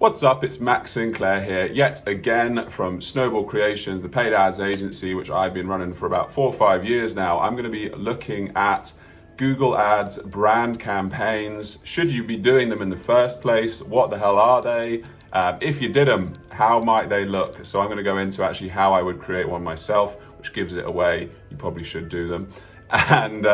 What's up? It's Max Sinclair here, yet again from Snowball Creations, the paid ads agency, which I've been running for about 4 or 5 years now. I'm going to be looking at Google Ads brand campaigns. Should you be doing them in the first place? What the hell are they? If you did them, how might they look? So I'm going to go into actually how I would create one myself, which gives it away. You probably should do them. And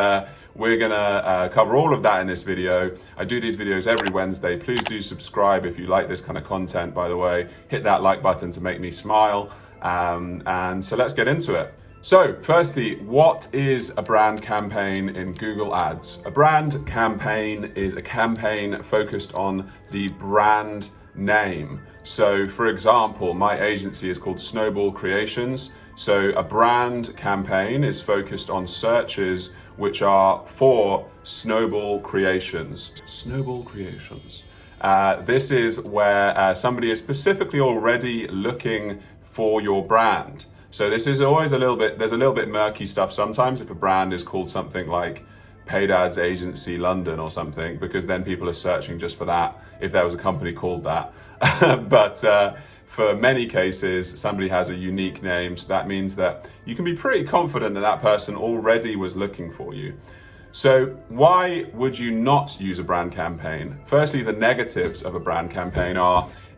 we're gonna cover all of that in this video. I do these videos every Wednesday. Please do subscribe if you like this kind of content, by the way. Hit that like button to make me smile. And so let's get into it. So firstly, what is a brand campaign in Google Ads? A brand campaign is a campaign focused on the brand name. So for example, my agency is called Snowball Creations. So a brand campaign is focused on searches which are for Snowball Creations. Snowball Creations. This is where somebody is specifically already looking for your brand. So this is always there's a little bit murky stuff sometimes if a brand is called something like Paid Ads Agency London or something, because then people are searching just for that if there was a company called that. But for many cases, somebody has a unique name, so that means that you can be pretty confident that that person already was looking for you. So why would you not use a brand campaign? Firstly, the negatives of a brand campaign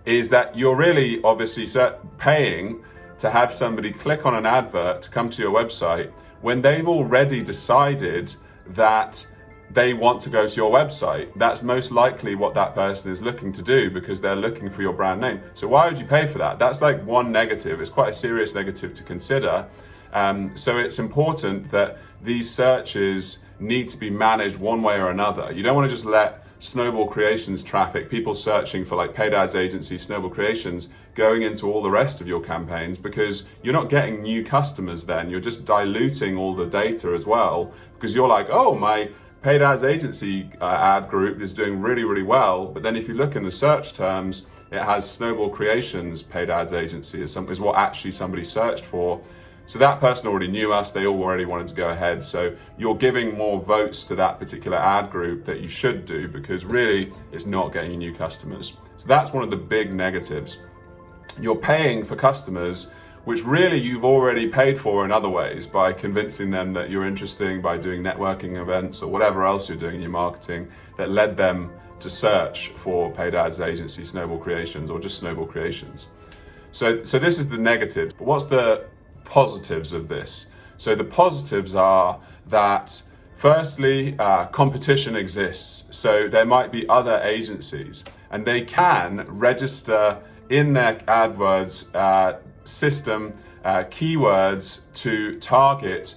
is that you're really obviously paying to have somebody click on an advert to come to your website when they've already decided that they want to go to your website. That's most likely what that person is looking to do because they're looking for your brand name. So why would you pay for that? That's like one negative. It's quite a serious negative to consider. So it's important that these searches need to be managed one way or another. You don't want to just let Snowball Creations traffic, people searching for like Paid Ads Agency, Snowball Creations, going into all the rest of your campaigns, because you're not getting new customers then. You're just diluting all the data as well, because you're like, oh, my Paid Ads Agency ad group is doing really, really well. But then if you look in the search terms, it has Snowball Creations Paid Ads Agency is what actually somebody searched for. So that person already knew us, they already wanted to go ahead. So you're giving more votes to that particular ad group that you should do, because really it's not getting you new customers. So that's one of the big negatives. You're paying for customers which really you've already paid for in other ways by convincing them that you're interesting, by doing networking events or whatever else you're doing in your marketing that led them to search for Paid Ads Agency, Snowball Creations, or just Snowball Creations. So this is the negative. But what's the positives of this? So the positives are that firstly, competition exists. So there might be other agencies and they can register in their AdWords system keywords to target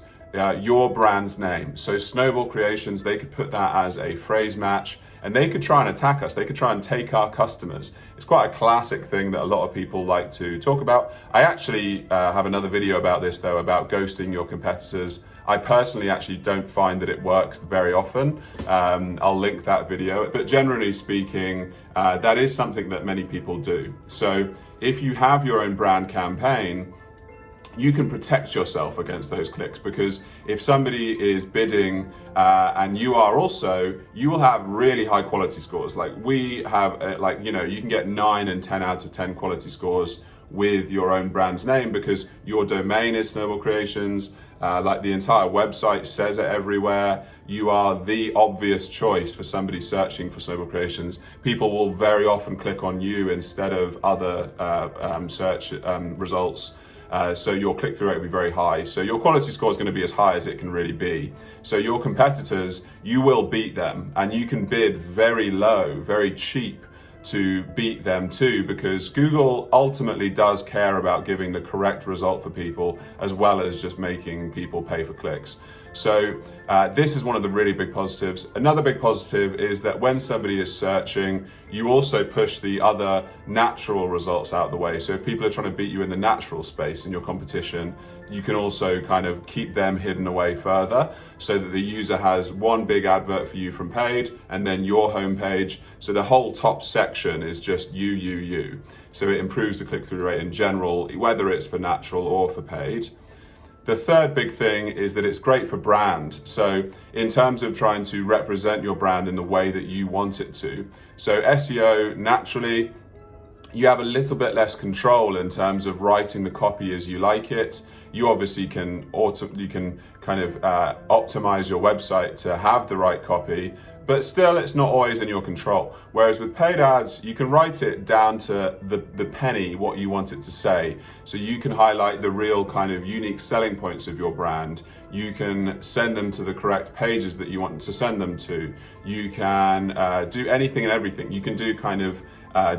your brand's name. So Snowball Creations, they could put that as a phrase match and they could try and attack us. They could try and take our customers. It's quite a classic thing that a lot of people like to talk about. I actually have another video about this though, about ghosting your competitors. I personally actually don't find that it works very often. I'll link that video, but generally speaking, that is something that many people do. So if you have your own brand campaign, you can protect yourself against those clicks, because if somebody is bidding and you are also, you will have really high quality scores. Like we have, you can get 9 and 10 out of 10 quality scores with your own brand's name, because your domain is Snowball Creations. Like the entire website says it everywhere. You are the obvious choice for somebody searching for Snowball Creations. People will very often click on you instead of other search results. So your click-through rate will be very high. So your quality score is going to be as high as it can really be. So your competitors, you will beat them, and you can bid very low, very cheap to beat them too, because Google ultimately does care about giving the correct result for people as well as just making people pay for clicks. So this is one of the really big positives. Another big positive is that when somebody is searching, you also push the other natural results out of the way. So if people are trying to beat you in the natural space in your competition, you can also kind of keep them hidden away further, so that the user has one big advert for you from paid and then your homepage. So the whole top section is just you. So it improves the click-through rate in general, whether it's for natural or for paid. The third big thing is that it's great for brand. So in terms of trying to represent your brand in the way that you want it to. So SEO naturally you have a little bit less control in terms of writing the copy as you like it. You obviously can kind of optimize your website to have the right copy, but still it's not always in your control. Whereas with paid ads, you can write it down to the penny what you want it to say. So you can highlight the real kind of unique selling points of your brand. You can send them to the correct pages that you want to send them to. You can do anything and everything. You can do kind of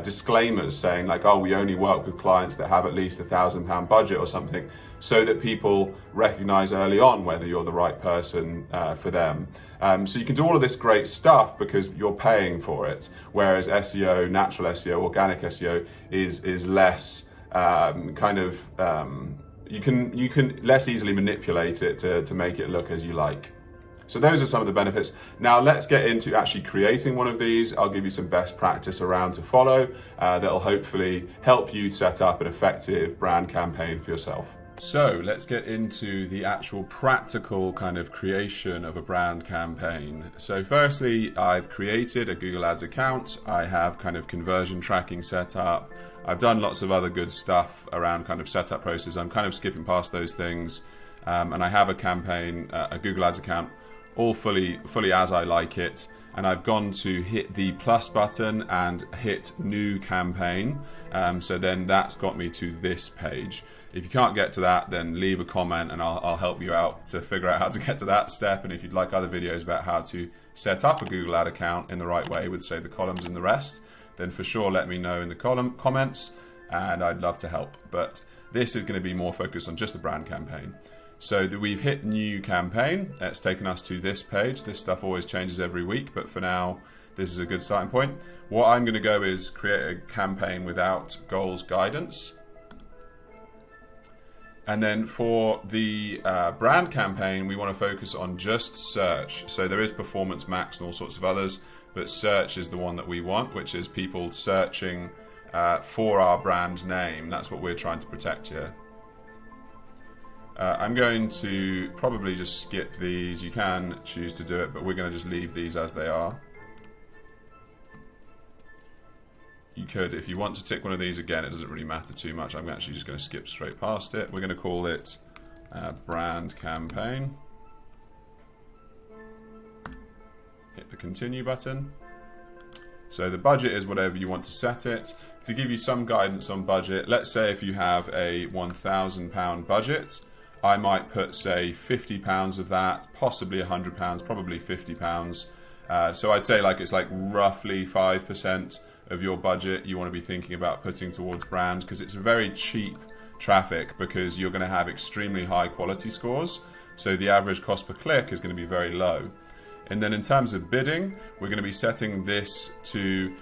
disclaimers saying like, oh, we only work with clients that have at least £1,000 budget or something, so that people recognize early on whether you're the right person for them. So you can do all of this great stuff because you're paying for it, whereas SEO, natural SEO, organic SEO is less you can less easily manipulate it to make it look as you like. So those are some of the benefits. Now let's get into actually creating one of these. I'll give you some best practice around to follow that'll hopefully help you set up an effective brand campaign for yourself. So let's get into the actual practical kind of creation of a brand campaign. So firstly, I've created a Google Ads account. I have kind of conversion tracking set up. I've done lots of other good stuff around kind of setup process. I'm kind of skipping past those things. And I have a campaign, a Google Ads account, all fully as I like it. And I've gone to hit the plus button and hit new campaign. So then that's got me to this page. If you can't get to that, then leave a comment and I'll help you out to figure out how to get to that step. And if you'd like other videos about how to set up a Google Ad account in the right way with, say, the columns and the rest, then for sure let me know in the comments and I'd love to help. But this is going to be more focused on just the brand campaign. So we've hit new campaign. It's taken us to this page. This stuff always changes every week, but for now, this is a good starting point. What I'm going to go is create a campaign without goals guidance. And then for the brand campaign, we want to focus on just search. So there is Performance Max and all sorts of others, but search is the one that we want, which is people searching for our brand name. That's what we're trying to protect here. I'm going to probably just skip these. You can choose to do it, but we're going to just leave these as they are. You could, if you want to tick one of these again, it doesn't really matter too much. I'm actually just going to skip straight past it. We're going to call it brand campaign. Hit the continue button. So the budget is whatever you want to set it. To give you some guidance on budget, let's say if you have a £1,000 budget, I might put, say, £50 of that, possibly £100, probably £50. So I'd say it's like roughly 5% of your budget you want to be thinking about putting towards brand, because it's very cheap traffic because you're going to have extremely high quality scores. So the average cost per click is going to be very low. And then in terms of bidding, we're going to be setting this to,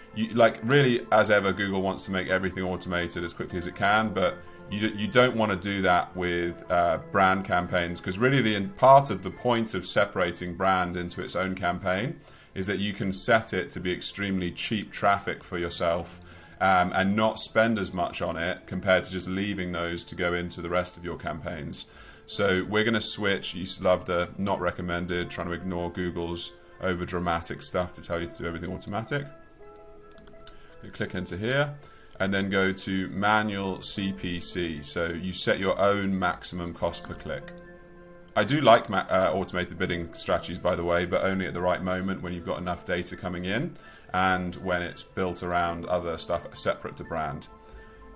really as ever, Google wants to make everything automated as quickly as it can, but you don't want to do that with brand campaigns, because really part of the point of separating brand into its own campaign is that you can set it to be extremely cheap traffic for yourself and not spend as much on it compared to just leaving those to go into the rest of your campaigns. So we're going to switch. You used to love the not recommended, trying to ignore Google's over dramatic stuff to tell you to do everything automatic. You click into here and then go to manual CPC. So you set your own maximum cost per click. I do like automated bidding strategies, by the way, but only at the right moment when you've got enough data coming in and when it's built around other stuff separate to brand.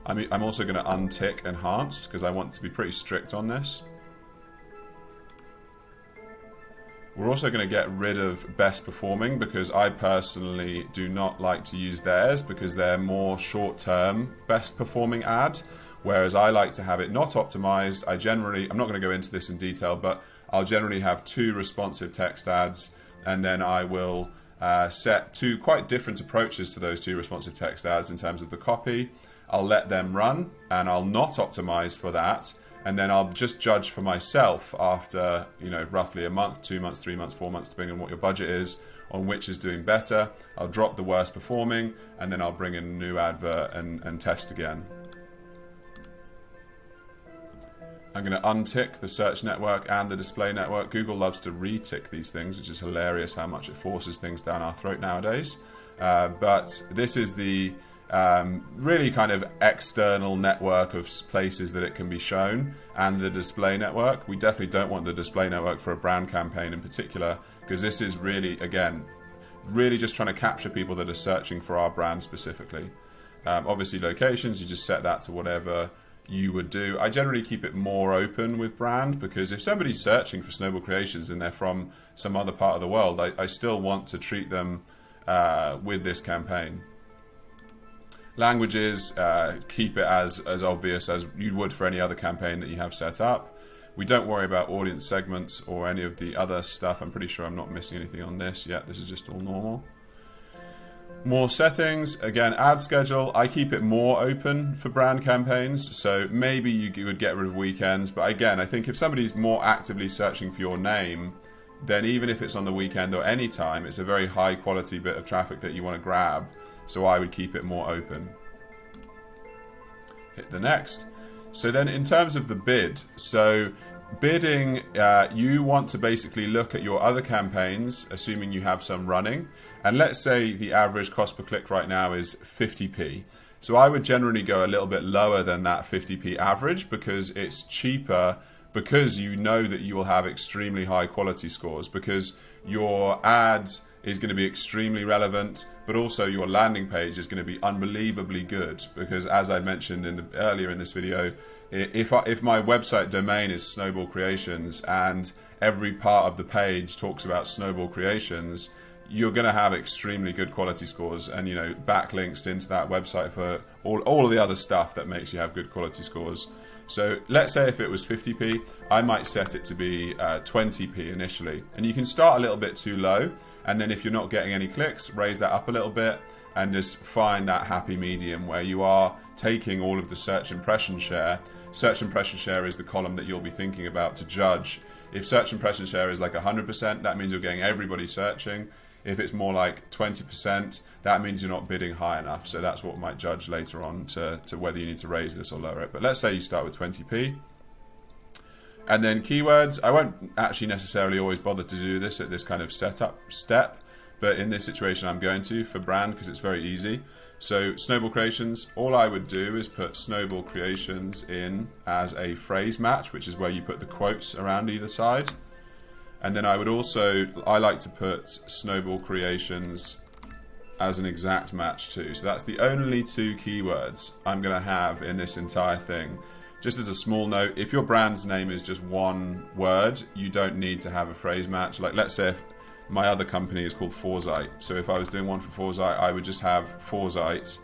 I'm also going to untick enhanced because I want to be pretty strict on this. We're also going to get rid of best performing because I personally do not like to use theirs because they're more short-term best performing ad, whereas I like to have it not optimized. I'm not going to go into this in detail, but I'll generally have 2 responsive text ads, and then I will set 2 quite different approaches to those 2 responsive text ads in terms of the copy. I'll let them run and I'll not optimize for that. And then I'll just judge for myself after, roughly a month, 2 months, 3 months, 4 months, depending on what your budget is, on which is doing better. I'll drop the worst performing and then I'll bring in a new advert and test again. I'm going to untick the search network and the display network. Google loves to retick these things, which is hilarious how much it forces things down our throat nowadays. But this is the really kind of external network of places that it can be shown, and the display network. We definitely don't want the display network for a brand campaign in particular, because this is really, again, really just trying to capture people that are searching for our brand specifically. Obviously locations, you just set that to whatever you would do. I generally keep it more open with brand, because if somebody's searching for Snowball Creations and they're from some other part of the world, I still want to treat them with this campaign. Languages, keep it as obvious as you would for any other campaign that you have set up. We don't worry about audience segments or any of the other stuff. I'm pretty sure I'm not missing anything on this yet. This is just all normal. More settings, again, ad schedule. I keep it more open for brand campaigns, so maybe you would get rid of weekends, but again, I think if somebody's more actively searching for your name, then even if it's on the weekend or any time, it's a very high quality bit of traffic that you want to grab, so I would keep it more open. Hit the next. So then in terms of the bid, so bidding, you want to basically look at your other campaigns, assuming you have some running, and let's say the average cost per click right now is 50p. So I would generally go a little bit lower than that 50p average, because it's cheaper, because you know that you will have extremely high quality scores, because your ads is going to be extremely relevant, but also your landing page is going to be unbelievably good, because as I mentioned earlier in this video, if my website domain is Snowball Creations and every part of the page talks about Snowball Creations, you're going to have extremely good quality scores, and backlinks into that website for all of the other stuff that makes you have good quality scores. So let's say if it was 50p, I might set it to be 20p initially, and you can start a little bit too low, and then if you're not getting any clicks, raise that up a little bit and just find that happy medium where you are taking all of the search impression share. Search impression share is the column that you'll be thinking about to judge. If search impression share is like 100%, that means you're getting everybody searching. If it's more like 20%, that means you're not bidding high enough. So that's what we might judge later on to whether you need to raise this or lower it. But let's say you start with 20p. And then keywords, I won't actually necessarily always bother to do this at this kind of setup step, but in this situation I'm going to for brand, because it's very easy. So Snowball Creations, all I would do is put Snowball Creations in as a phrase match, which is where you put the quotes around either side. And then I like to put Snowball Creations as an exact match too. So that's the only two keywords I'm going to have in this entire thing. Just as a small note, if your brand's name is just one word, you don't need to have a phrase match. Like let's say if my other company is called Foresight. So if I was doing one for Foresight, I would just have Foresight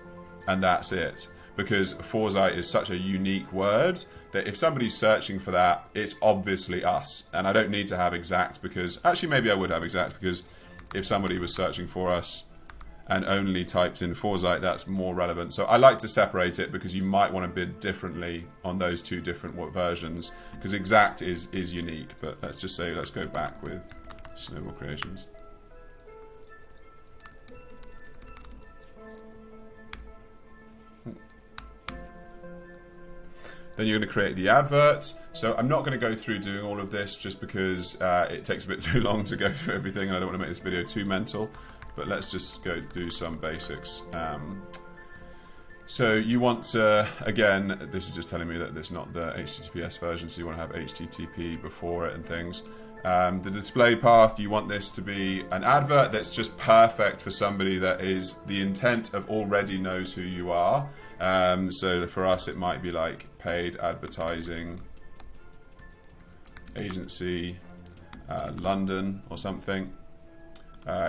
and that's it. Because Foresight is such a unique word that if somebody's searching for that, it's obviously us. And I don't need to have exact, because actually maybe I would have exact, because if somebody was searching for us and only typed in Foresight, that's more relevant. So I like to separate it, because you might want to bid differently on those two different versions, because exact is unique. But let's just say, let's go back with Snowball Creations. Then you're going to create the advert. So I'm not going to go through doing all of this, just because it takes a bit too long to go through everything, and I don't want to make this video too mental. But let's just go do some basics. So you want to, again, this is just telling me that it's not the HTTPS version, so you want to have HTTP before it and things. The display path, you want this to be an advert that's just perfect for somebody that is the intent of already knows who you are. So for us, it might be like paid advertising agency London or something.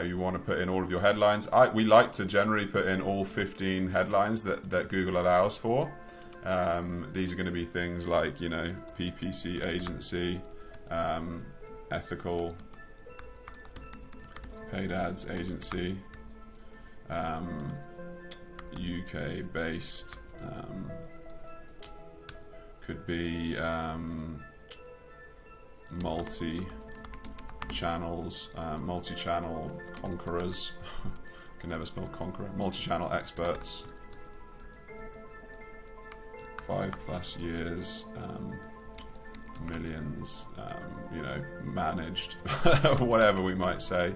You want to put in all of your headlines. We like to generally put in all 15 headlines that Google allows for. These are going to be things like, PPC agency, ethical paid ads agency, UK based, could be multi-channel conquerors. Can never spell conqueror. Multi-channel experts. 5+ years. Millions. Managed. Whatever we might say.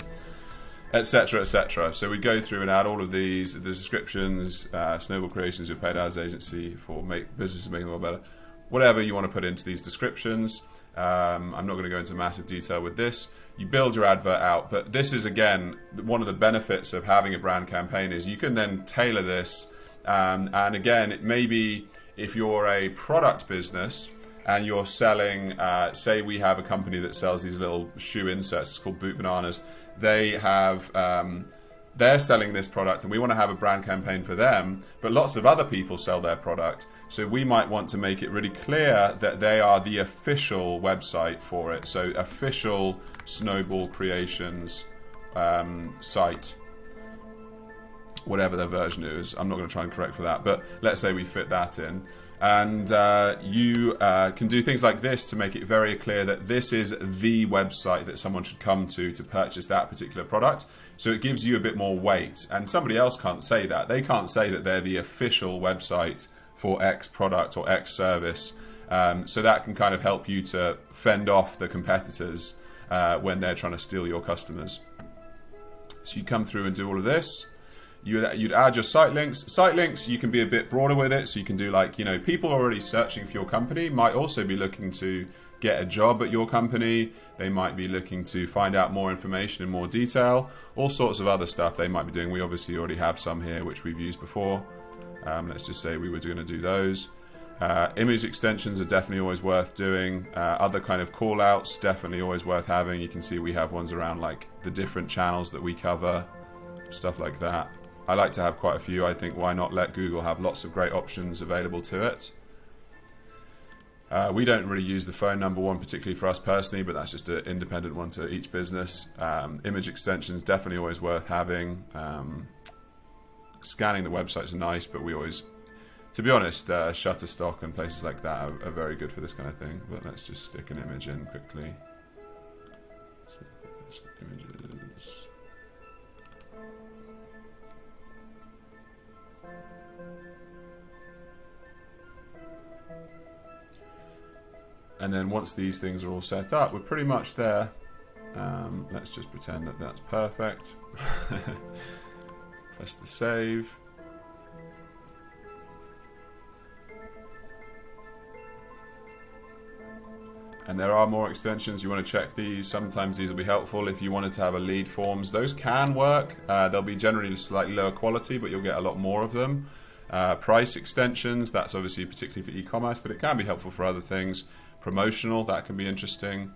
etc., etc. So we go through and add all of these, the descriptions, Snowball Creations, your paid ads agency for businesses making the world better. Whatever you want to put into these descriptions. I'm not going to go into massive detail with this. You build your advert out, but this is, again, one of the benefits of having a brand campaign is you can then tailor this. And again, it may be if you're a product business and you're selling, say we have a company that sells these little shoe inserts, it's called Boot Bananas. They have, they're selling this product and we want to have a brand campaign for them, but lots of other people sell their product. So we might want to make it really clear that they are the official website for it. So official Snowball Creations site, whatever their version is. I'm not going to try and correct for that, but let's say we fit that in. And you can do things like this to make it very clear that this is the website that someone should come to purchase that particular product. So it gives you a bit more weight. And somebody else can't say that. They can't say that they're the official website for X product or X service. So that can kind of help you to fend off the competitors when they're trying to steal your customers. So you come through and do all of this. You'd add your site links. Site links, you can be a bit broader with it. So you can do like, people already searching for your company might also be looking to get a job at your company. They might be looking to find out more information in more detail. All sorts of other stuff they might be doing. We obviously already have some here, which we've used before. Let's just say we were going to do those. Image extensions are definitely always worth doing. Other kind of call outs, definitely always worth having. You can see we have ones around like the different channels that we cover, stuff like that. I like to have quite a few. I think why not let Google have lots of great options available to it. We don't really use the phone number one particularly for us personally, but that's just an independent one to each business. Image extensions definitely always worth having. Scanning the websites are nice, but we always, to be honest, Shutterstock and places like that are very good for this kind of thing. But let's just stick an image in quickly. Images. And then once these things are all set up, we're pretty much there. Let's just pretend that that's perfect. Press the save. And there are more extensions. You want to check these. Sometimes these will be helpful if you wanted to have a lead forms. Those can work. They'll be generally slightly lower quality, but you'll get a lot more of them. Price extensions, that's obviously particularly for e-commerce, but it can be helpful for other things. Promotional, that can be interesting.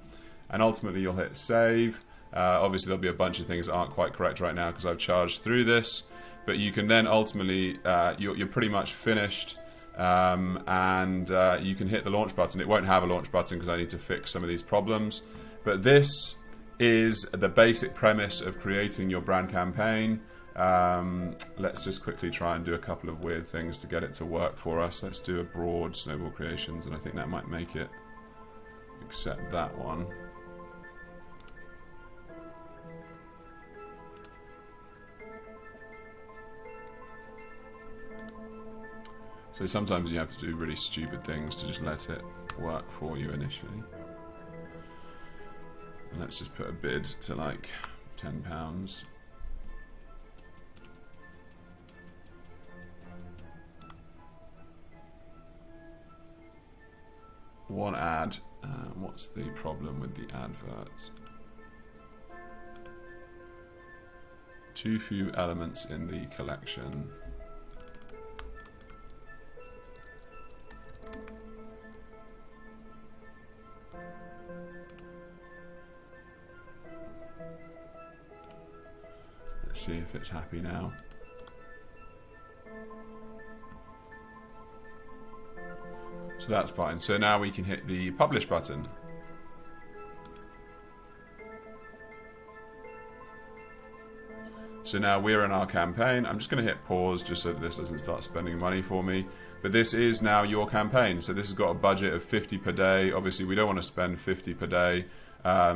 And ultimately you'll hit save. Obviously there'll be a bunch of things that aren't quite correct right now because I've charged through this, but you can then ultimately, you're pretty much finished, and you can hit the launch button. It won't have a launch button because I need to fix some of these problems, but this is the basic premise of creating your brand campaign. Let's just quickly try and do a couple of weird things to get it to work for us. Let's do a broad Snowball Creations, and I think that might make it accept that one. So sometimes you have to do really stupid things to just let it work for you initially. And let's just put a bid to like £10. One ad. What's the problem with the advert? Too few elements in the collection. Let's see if it's happy now. So that's fine. So now we can hit the publish button. So now we're in our campaign. I'm just going to hit pause just so that this doesn't start spending money for me. But this is now your campaign. So this has got a budget of 50 per day. Obviously, we don't want to spend 50 per day. I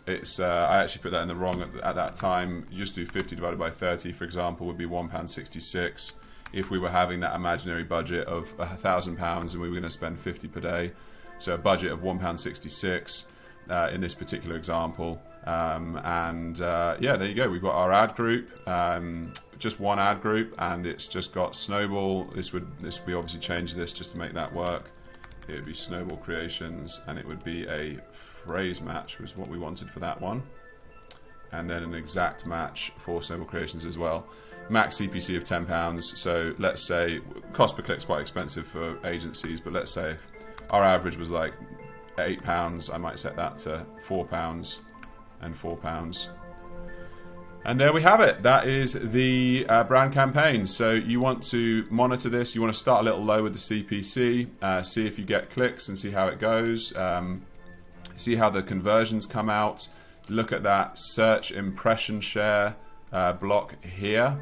actually put that in the wrong at that time. You just do 50 divided by 30, for example, would be £1.66. If we were having that imaginary budget of £1,000 and we were going to spend 50 per day. So a budget of £1.66 in this particular example. Yeah, there you go. We've got our ad group, just one ad group, and it's just got Snowball. This would be obviously change this just to make that work. It would be Snowball Creations, and it would be a phrase match was what we wanted for that one, and then an exact match for Snowball Creations as well. Max CPC of £10. So let's say cost per click is quite expensive for agencies, but let's say if our average was like £8, I might set that to £4 and £4. And there we have it. That is the brand campaign. So you want to monitor this. You want to start a little low with the CPC, see if you get clicks and see how it goes. See how the conversions come out. Look at that search impression share block here.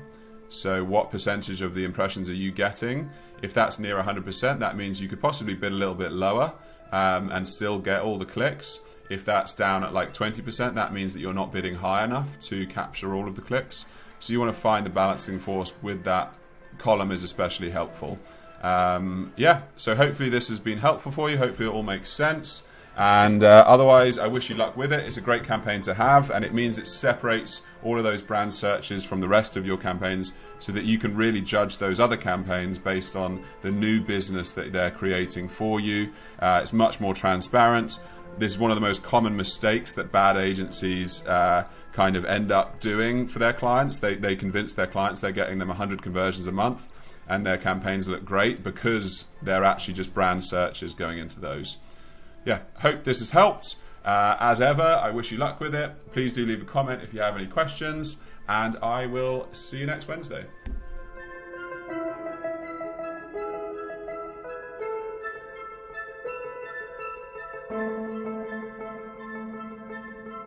So what percentage of the impressions are you getting? If that's near 100%, that means you could possibly bid a little bit lower and still get all the clicks. If that's down at like 20%, that means that you're not bidding high enough to capture all of the clicks. So you want to find the balancing force with that column is especially helpful. Yeah, so hopefully this has been helpful for you. Hopefully it all makes sense. And otherwise, I wish you luck with it. It's a great campaign to have, and it means it separates all of those brand searches from the rest of your campaigns so that you can really judge those other campaigns based on the new business that they're creating for you. It's much more transparent. This is one of the most common mistakes that bad agencies kind of end up doing for their clients. They convince their clients they're getting them 100 conversions a month, and their campaigns look great because they're actually just brand searches going into those. Yeah, hope this has helped. As ever, I wish you luck with it. Please do leave a comment if you have any questions, and I will see you next Wednesday.